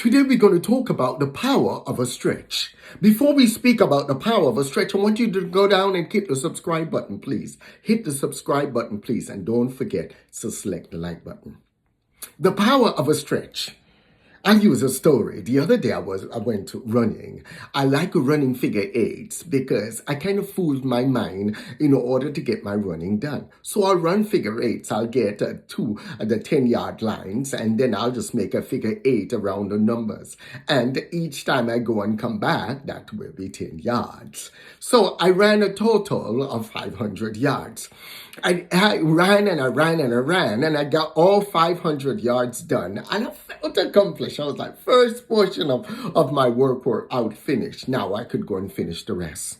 Today we're going to talk about the power of a stretch. Before we speak about the power of a stretch, I want you to go down and hit the subscribe button, please. Hit the subscribe button, please. And don't forget to select the like button. The power of a stretch. I'll use a story. The other day I went running. I like running figure eights because I kind of fooled my mind in order to get my running done. So I'll run figure eights. I'll get two the 10-yard lines, and then I'll just make a figure eight around the numbers. And each time I go and come back, that will be 10 yards. So I ran a total of 500 yards. I ran and I ran and I ran, and I got all 500 yards done, and I felt accomplished. I was like, first portion of my work out finished. Now I could go and finish the rest.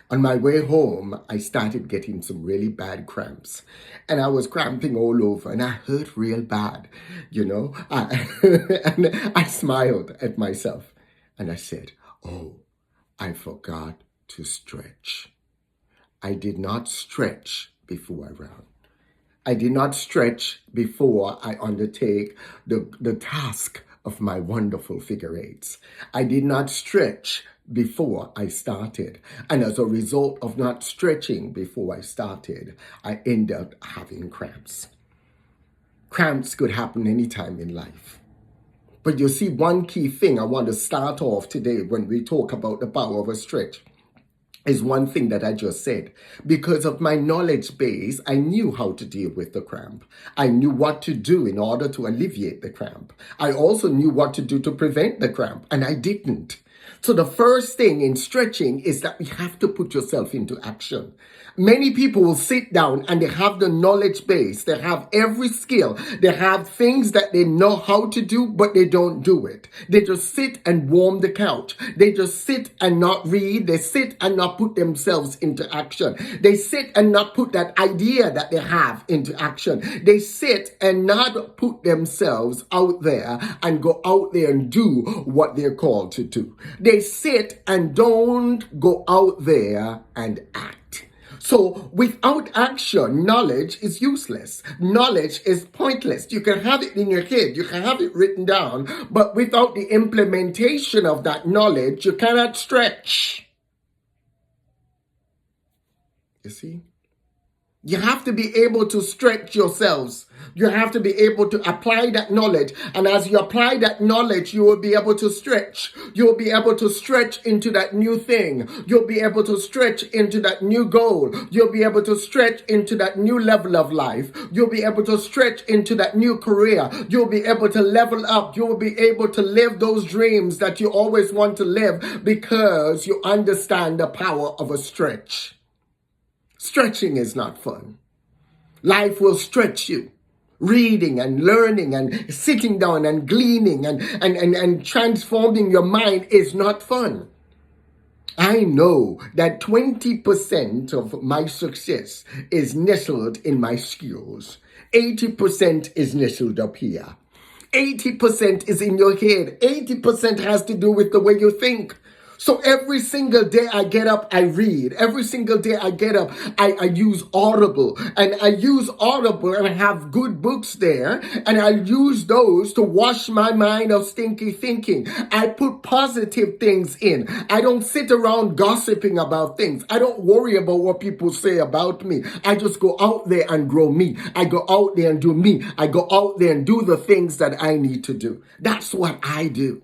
On my way home, I started getting some really bad cramps, and I was cramping all over, and I hurt real bad, and I smiled at myself, and I said, oh, I forgot to stretch. I did not stretch before I ran. I did not stretch before I undertake the task of my wonderful figure eights. I did not stretch before I started. And as a result of not stretching before I started, I ended up having cramps. Cramps could happen anytime in life. But you see, one key thing I want to start off today when we talk about the power of a stretch is one thing that I just said. Because of my knowledge base, I knew how to deal with the cramp. I knew what to do in order to alleviate the cramp. I also knew what to do to prevent the cramp, and I didn't. So the first thing in stretching is that you have to put yourself into action. Many people will sit down and they have the knowledge base. They have every skill. They have things that they know how to do, but they don't do it. They just sit and warm the couch. They just sit and not read. They sit and not put themselves into action. They sit and not put that idea that they have into action. They sit and not put themselves out there and go out there and do what they're called to do. They sit and don't go out there and act. So without action, knowledge is useless. Knowledge is pointless. You can have it in your head. You can have it written down. But without the implementation of that knowledge, you cannot stretch. You see? You have to be able to stretch yourselves. You have to be able to apply that knowledge. And as you apply that knowledge, you will be able to stretch. You'll be able to stretch into that new thing. You'll be able to stretch into that new goal. You'll be able to stretch into that new level of life. You'll be able to stretch into that new career. You'll be able to level up. You'll be able to live those dreams that you always want to live because you understand the power of a stretch. Stretching is not fun. Life will stretch you. Reading and learning and sitting down and gleaning and transforming your mind is not fun. I know that 20% of my success is nestled in my skills. 80% is nestled up here. 80% is in your head. 80% has to do with the way you think. So every single day I get up, I read. Every single day I get up, I use Audible. And I use Audible and I have good books there. And I use those to wash my mind of stinky thinking. I put positive things in. I don't sit around gossiping about things. I don't worry about what people say about me. I just go out there and grow me. I go out there and do me. I go out there and do the things that I need to do. That's what I do.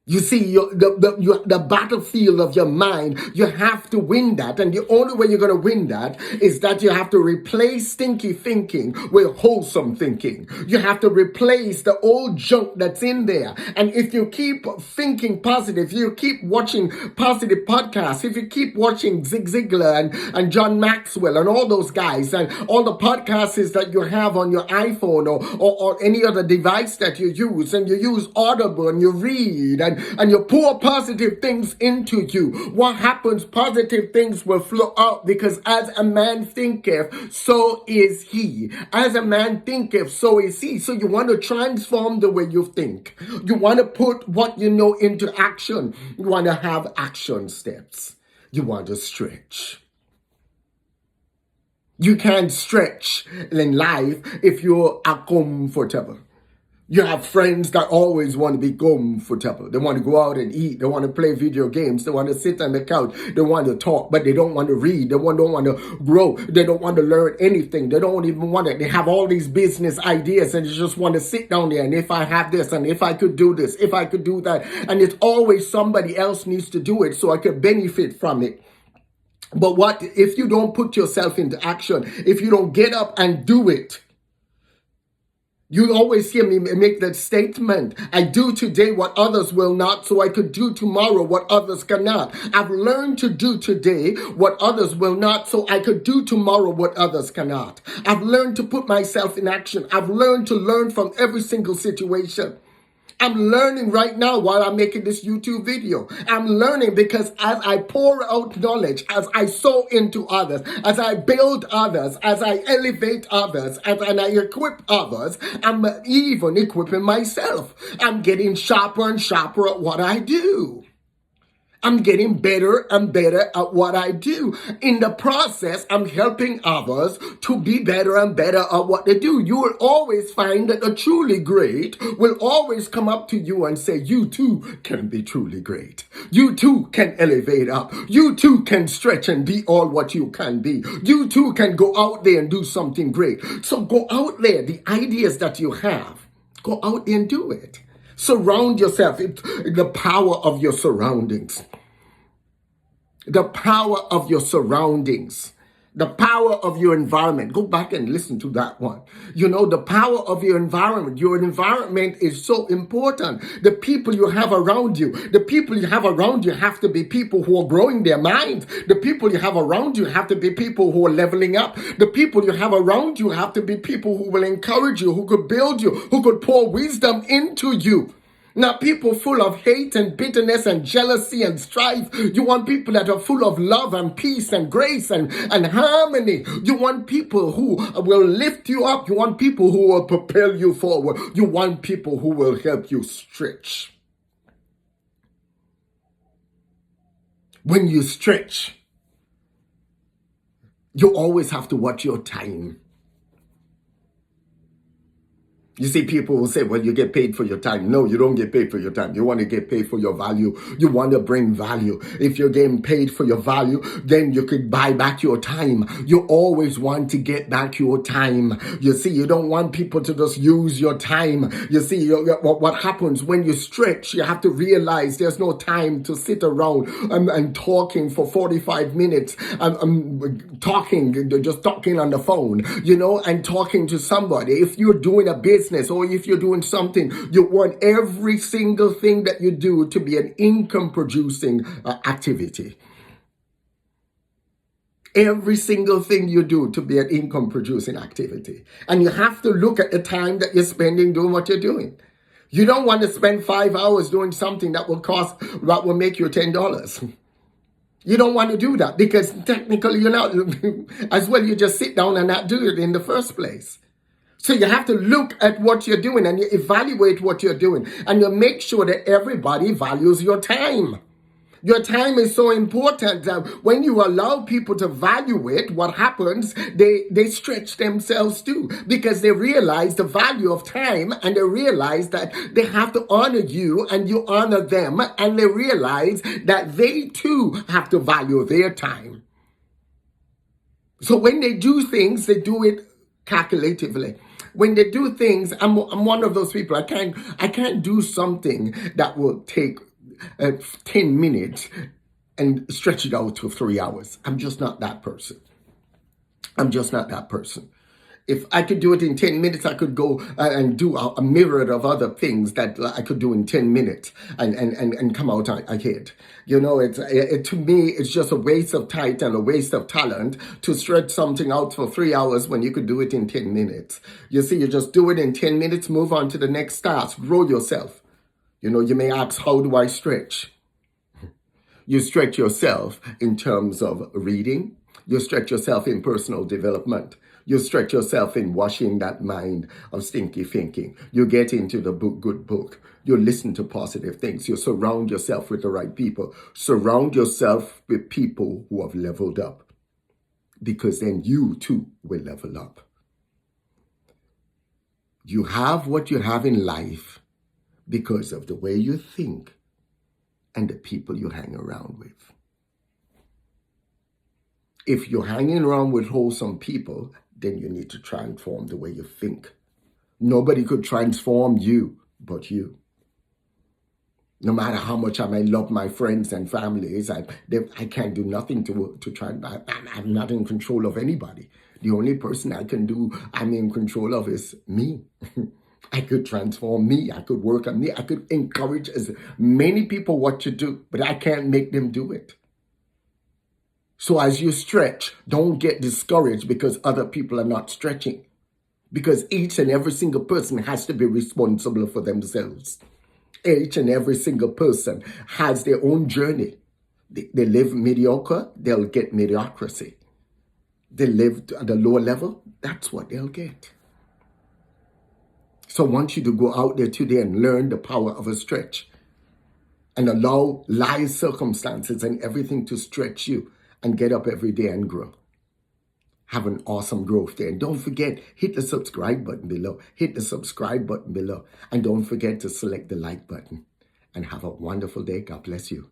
You see, the battlefield of your mind, you have to win that. And the only way you're going to win that is that you have to replace stinky thinking with wholesome thinking. You have to replace the old junk that's in there. And if you keep thinking positive, you keep watching positive podcasts, if you keep watching Zig Ziglar and John Maxwell and all those guys and all the podcasts that you have on your iPhone or any other device that you use, and you use Audible and you read and you pour positive things into you, what happens? Positive things will flow out, because as a man thinketh, so is he. As a man thinketh, so is he. So you want to transform the way you think. You want to put what you know into action. You want to have action steps. You want to stretch. You can't stretch in life if you are comfortable. You have friends that always want to be comfortable. They want to go out and eat. They want to play video games. They want to sit on the couch. They want to talk, but they don't want to read. They don't want to grow. They don't want to learn anything. They don't even want it. They have all these business ideas and they just want to sit down there. And if I have this, and if I could do this, if I could do that. And it's always somebody else needs to do it so I could benefit from it. But what if you don't put yourself into action? If you don't get up and do it? You always hear me make that statement. I do today what others will not, so I could do tomorrow what others cannot. I've learned to do today what others will not, so I could do tomorrow what others cannot. I've learned to put myself in action. I've learned to learn from every single situation. I'm learning right now while I'm making this YouTube video. I'm learning because as I pour out knowledge, as I sow into others, as I build others, as I elevate others, and I equip others, I'm even equipping myself. I'm getting sharper and sharper at what I do. I'm getting better and better at what I do. In the process, I'm helping others to be better and better at what they do. You will always find that the truly great will always come up to you and say, you too can be truly great. You too can elevate up. You too can stretch and be all what you can be. You too can go out there and do something great. So go out there, the ideas that you have, go out there and do it. Surround yourself. It's the power of your surroundings. The power of your surroundings. The power of your environment. Go back and listen to that one. You know, the power of your environment. Your environment is so important. The people you have around you. The people you have around you have to be people who are growing their minds. The people you have around you have to be people who are leveling up. The people you have around you have to be people who will encourage you, who could build you, who could pour wisdom into you. Not people full of hate and bitterness and jealousy and strife. You want people that are full of love and peace and grace and harmony. You want people who will lift you up. You want people who will propel you forward. You want people who will help you stretch. When you stretch, you always have to watch your time. You see, people will say, well, you get paid for your time. No, you don't get paid for your time. You want to get paid for your value. You want to bring value. If you're getting paid for your value, then you could buy back your time. You always want to get back your time. You see, you don't want people to just use your time. You see, what happens when you stretch, you have to realize there's no time to sit around and talking for 45 minutes. Just talking on the phone, you know, and talking to somebody. If you're doing a business, or if you're doing something, you want every single thing that you do to be an income producing activity. Every single thing you do to be an income producing activity. And you have to look at the time that you're spending doing what you're doing. You don't want to spend 5 hours doing something that will make you $10. You don't want to do that because technically you're not, as well you just sit down and not do it in the first place. So you have to look at what you're doing and you evaluate what you're doing and you make sure that everybody values your time. Your time is so important that when you allow people to value it, what happens, they stretch themselves too because they realize the value of time and they realize that they have to honor you and you honor them and they realize that they too have to value their time. So when they do things, they do it calculatively. When they do things, I'm one of those people. I can't do something that will take 10 minutes and stretch it out to 3 hours. I'm just not that person. If I could do it in 10 minutes, I could go and do a myriad of other things that I could do in 10 minutes and come out ahead. You know, to me, it's just a waste of time and a waste of talent to stretch something out for 3 hours when you could do it in 10 minutes. You see, you just do it in 10 minutes, move on to the next task, grow yourself. You know, you may ask, how do I stretch? You stretch yourself in terms of reading. You stretch yourself in personal development. You stretch yourself in washing that mind of stinky thinking. You get into the good book. You listen to positive things. You surround yourself with the right people. Surround yourself with people who have leveled up. Because then you too will level up. You have what you have in life because of the way you think and the people you hang around with. If you're hanging around with wholesome people, then you need to transform the way you think. Nobody could transform you but you. No matter how much I may love my friends and families, I can't do nothing to try. I'm not in control of anybody. The only person I'm in control of is me. I could transform me. I could work on me. I could encourage as many people what to do, but I can't make them do it. So as you stretch, don't get discouraged because other people are not stretching. Because each and every single person has to be responsible for themselves. Each and every single person has their own journey. They live mediocre, they'll get mediocrity. They live at a lower level, that's what they'll get. So I want you to go out there today and learn the power of a stretch and allow life circumstances and everything to stretch you and get up every day and grow. Have an awesome growth day. And don't forget, hit the subscribe button below. Hit the subscribe button below. And don't forget to select the like button. And have a wonderful day. God bless you.